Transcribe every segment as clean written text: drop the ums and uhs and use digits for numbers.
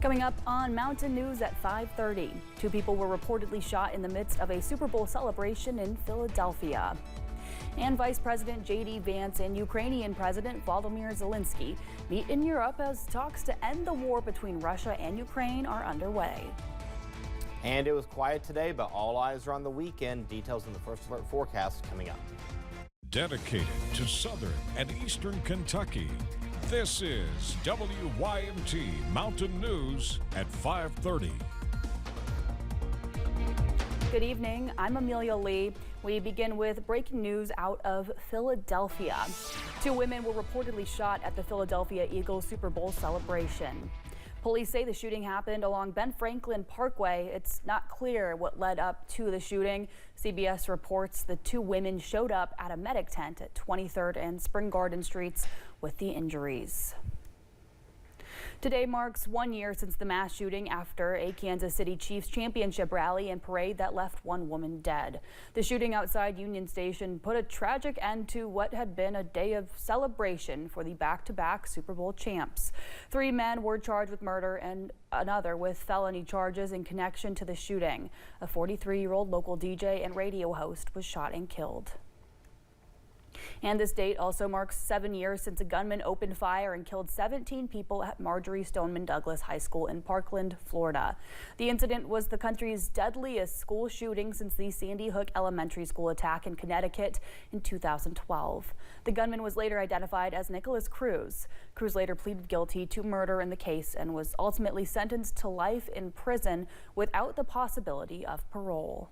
Coming up on Mountain News at 5:30, 2 people were reportedly shot in the midst of a Super Bowl celebration in Philadelphia. And Vice President J.D. Vance and Ukrainian President Volodymyr Zelensky meet in Europe as talks to end the war between Russia and Ukraine are underway. And it was quiet today, but all eyes are on the weekend. Details in the First Alert forecast coming up. Dedicated to southern and eastern Kentucky, this is WYMT Mountain News at 5:30. Good evening, I'm Amelia Lee. We begin with breaking news out of Philadelphia. 2 women were reportedly shot at the Philadelphia Eagles Super Bowl celebration. Police say the shooting happened along Ben Franklin Parkway. It's not clear what led up to the shooting. CBS reports the 2 women showed up at a medic tent at 23rd and Spring Garden Streets with the injuries. Today marks 1 year since the mass shooting after a Kansas City Chiefs championship rally and parade that left 1 woman dead. The shooting outside Union Station put a tragic end to what had been a day of celebration for the back-to-back Super Bowl champs. 3 men were charged with murder and another with felony charges in connection to the shooting. A 43-year-old local DJ and radio host was shot and killed. And this date also marks 7 years since a gunman opened fire and killed 17 people at Marjorie Stoneman Douglas High School in Parkland, Florida. The incident was the country's deadliest school shooting since the Sandy Hook Elementary School attack in Connecticut in 2012. The gunman was later identified as Nicholas Cruz. Cruz later pleaded guilty to murder in the case and was ultimately sentenced to life in prison without the possibility of parole.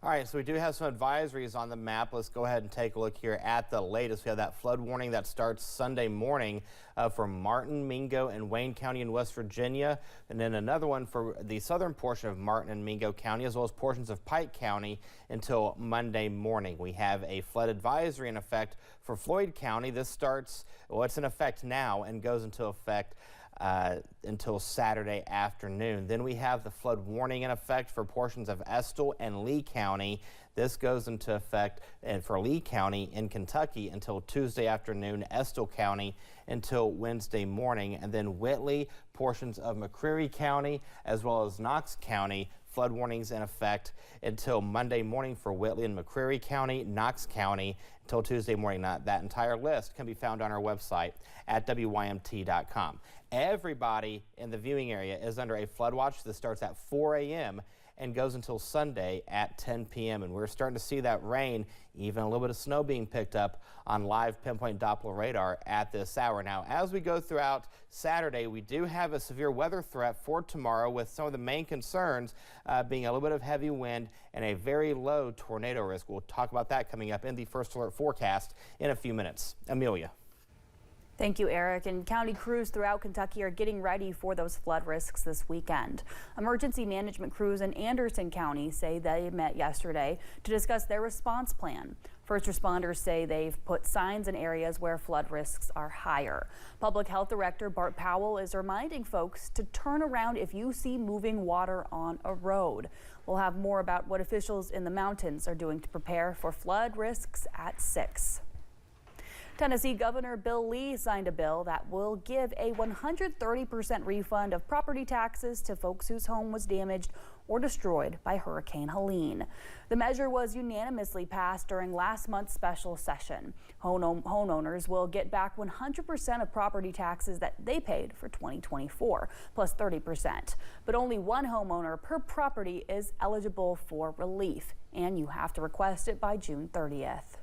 All right, so we do have some advisories on the map. Let's go ahead and take a look here at the latest. We have that flood warning that starts Sunday morning for Martin, Mingo, and Wayne County in West Virginia, and then another one for the southern portion of Martin and Mingo County, as well as portions of Pike County until Monday morning. We have a flood advisory in effect for Floyd County. This starts, well, it's in effect now and goes into effect until Saturday afternoon. Then we have the flood warning in effect for portions of Estill and Lee County. This goes into effect for Lee County in Kentucky until Tuesday afternoon, Estill County until Wednesday morning, and then Whitley, portions of McCreary County, as well as Knox County. Flood warnings in effect until Monday morning for Whitley and McCreary County, Knox County until Tuesday morning. That entire list can be found on our website at WYMT.com. Everybody in the viewing area is under a flood watch that starts at 4 a.m. and goes until Sunday at 10 p.m. And we're starting to see that rain, even a little bit of snow being picked up on live pinpoint Doppler radar at this hour. Now, as we go throughout Saturday, we do have a severe weather threat for tomorrow, with some of the main concerns being a little bit of heavy wind and a very low tornado risk. We'll talk about that coming up in the First Alert forecast in a few minutes. Amelia. Thank you, Eric. And county crews throughout Kentucky are getting ready for those flood risks this weekend. Emergency management crews in Anderson County say they met yesterday to discuss their response plan. First responders say they've put signs in areas where flood risks are higher. Public Health Director Bart Powell is reminding folks to turn around if you see moving water on a road. We'll have more about what officials in the mountains are doing to prepare for flood risks at 6. Tennessee Governor Bill Lee signed a bill that will give a 130% refund of property taxes to folks whose home was damaged or destroyed by Hurricane Helene. The measure was unanimously passed during last month's special session. Homeowners will get back 100% of property taxes that they paid for 2024, plus 30%. But only one homeowner per property is eligible for relief, and you have to request it by June 30th.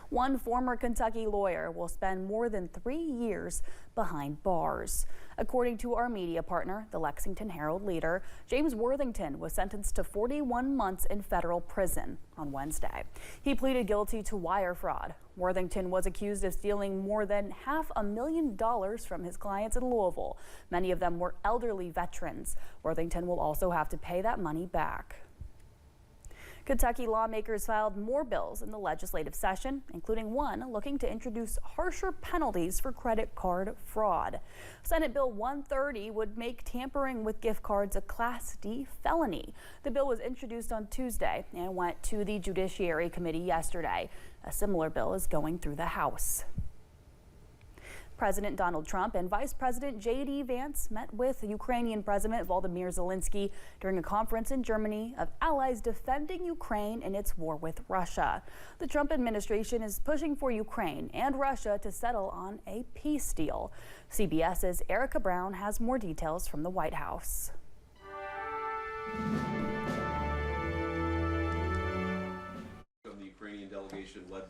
One former Kentucky lawyer will spend more than 3 years behind bars. According to our media partner, the Lexington Herald-Leader, James Worthington was sentenced to 41 months in federal prison on Wednesday. He pleaded guilty to wire fraud. Worthington was accused of stealing more than $500,000 from his clients in Louisville. Many of them were elderly veterans. Worthington will also have to pay that money back. Kentucky lawmakers filed more bills in the legislative session, including one looking to introduce harsher penalties for credit card fraud. Senate Bill 130 would make tampering with gift cards a Class D felony. The bill was introduced on Tuesday and went to the Judiciary Committee yesterday. A similar bill is going through the House. President Donald Trump and Vice President J.D. Vance met with Ukrainian President Volodymyr Zelensky during a conference in Germany of allies defending Ukraine in its war with Russia. The Trump administration is pushing for Ukraine and Russia to settle on a peace deal. CBS's Erica Brown has more details from the White House.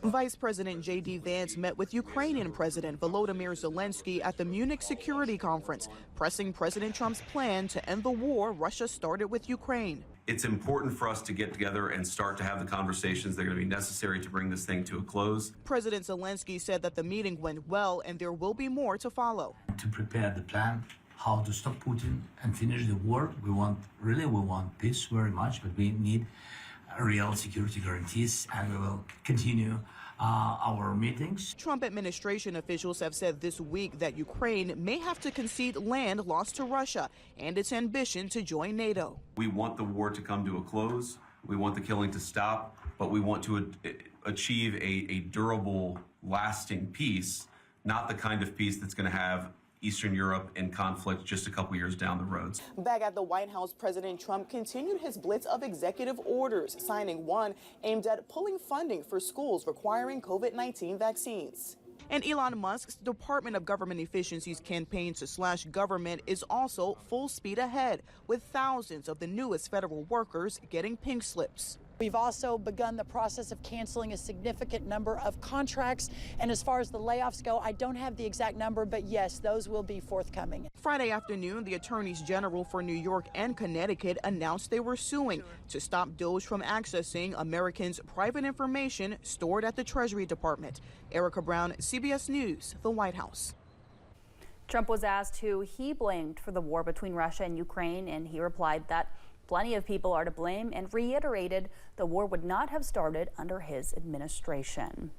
Vice President J.D. Vance met with Ukrainian President Volodymyr Zelensky at the Munich Security Conference, pressing President Trump's plan to end the war Russia started with Ukraine. It's important for us to get together and start to have the conversations that are going to be necessary to bring this thing to a close. President Zelensky said that the meeting went well and there will be more to follow. To prepare the plan, how to stop Putin and finish the war. We want peace very much, but we need real security guarantees, and we will continue our meetings. Trump administration officials have said this week that Ukraine may have to concede land lost to Russia and its ambition to join NATO. We want the war to come to a close. We want the killing to stop, but we want to achieve a durable, lasting peace, not the kind of peace that's going to have Eastern Europe in conflict just a couple years down the road. Back at the White House, President Trump continued his blitz of executive orders, signing one aimed at pulling funding for schools requiring COVID-19 vaccines. And Elon Musk's Department of Government Efficiency's campaign to slash government is also full speed ahead, with thousands of the newest federal workers getting pink slips. We've also begun the process of canceling a significant number of contracts. And as far as the layoffs go, I don't have the exact number, but yes, those will be forthcoming. Friday afternoon, the attorneys general for New York and Connecticut announced they were suing to stop DOJ from accessing Americans' private information stored at the Treasury Department. Erica Brown, CBS News, the White House. Trump was asked who he blamed for the war between Russia and Ukraine, and he replied that plenty of people are to blame and reiterated the war would not have started under his administration.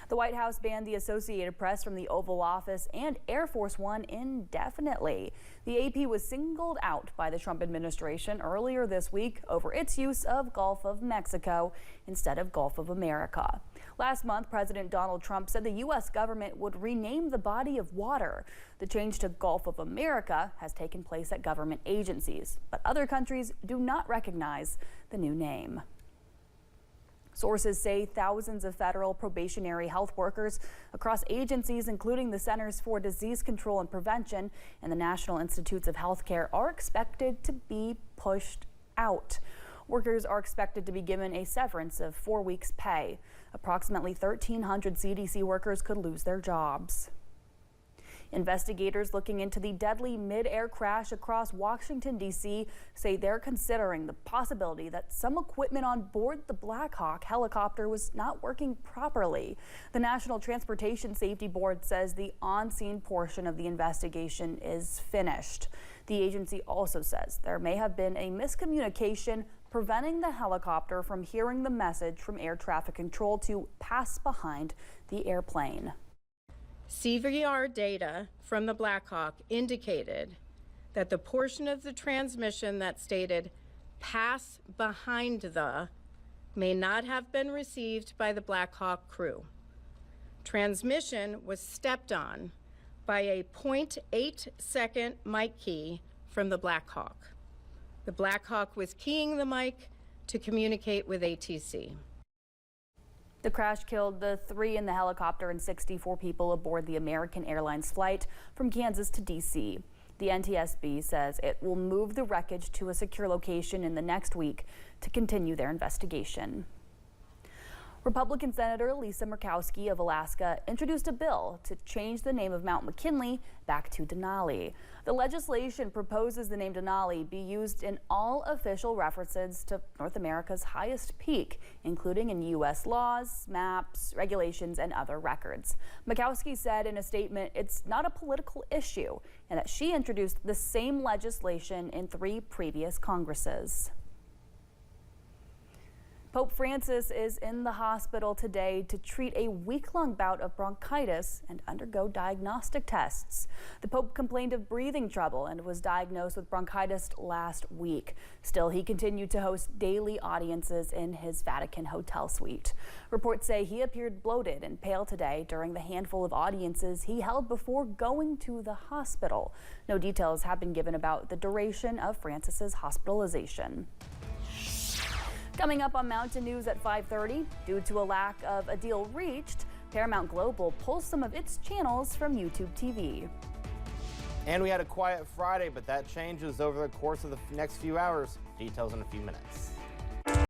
The White House banned the Associated Press from the Oval Office and Air Force One indefinitely. The AP was singled out by the Trump administration earlier this week over its use of Gulf of Mexico instead of Gulf of America. Last month, President Donald Trump said the U.S. government would rename the body of water. The change to Gulf of America has taken place at government agencies, but other countries do not recognize the new name. Sources say thousands of federal probationary health workers across agencies, including the Centers for Disease Control and Prevention and the National Institutes of Health Care, are expected to be pushed out. Workers are expected to be given a severance of 4 weeks' pay. Approximately 1,300 CDC workers could lose their jobs. Investigators looking into the deadly Midair crash across Washington, D.C. say they're considering the possibility that some equipment on board the Black Hawk helicopter was not working properly. The National Transportation Safety Board says the on-scene portion of the investigation is finished. The agency also says there may have been a miscommunication preventing the helicopter from hearing the message from air traffic control to pass behind the airplane. CVR data from the Black Hawk indicated that the portion of the transmission that stated "pass behind the" may not have been received by the Black Hawk crew. Transmission was stepped on by a 0.8-second mic key from the Black Hawk. The Black Hawk was keying the mic to communicate with ATC. The crash killed the 3 in the helicopter and 64 people aboard the American Airlines flight from Kansas to D.C. The NTSB says it will move the wreckage to a secure location in the next week to continue their investigation. Republican Senator Lisa Murkowski of Alaska introduced a bill to change the name of Mount McKinley back to Denali. The legislation proposes the name Denali be used in all official references to North America's highest peak, including in U.S. laws, maps, regulations, and other records. Murkowski said in a statement it's not a political issue and that she introduced the same legislation in 3 previous Congresses. Pope Francis is in the hospital today to treat a week-long bout of bronchitis and undergo diagnostic tests. The Pope complained of breathing trouble and was diagnosed with bronchitis last week. Still, he continued to host daily audiences in his Vatican hotel suite. Reports say he appeared bloated and pale today during the handful of audiences he held before going to the hospital. No details have been given about the duration of Francis's hospitalization. Coming up on Mountain News at 5:30, due to a lack of a deal reached, Paramount Global pulls some of its channels from YouTube TV. And we had a quiet Friday, but that changes over the course of the next few hours. Details in a few minutes.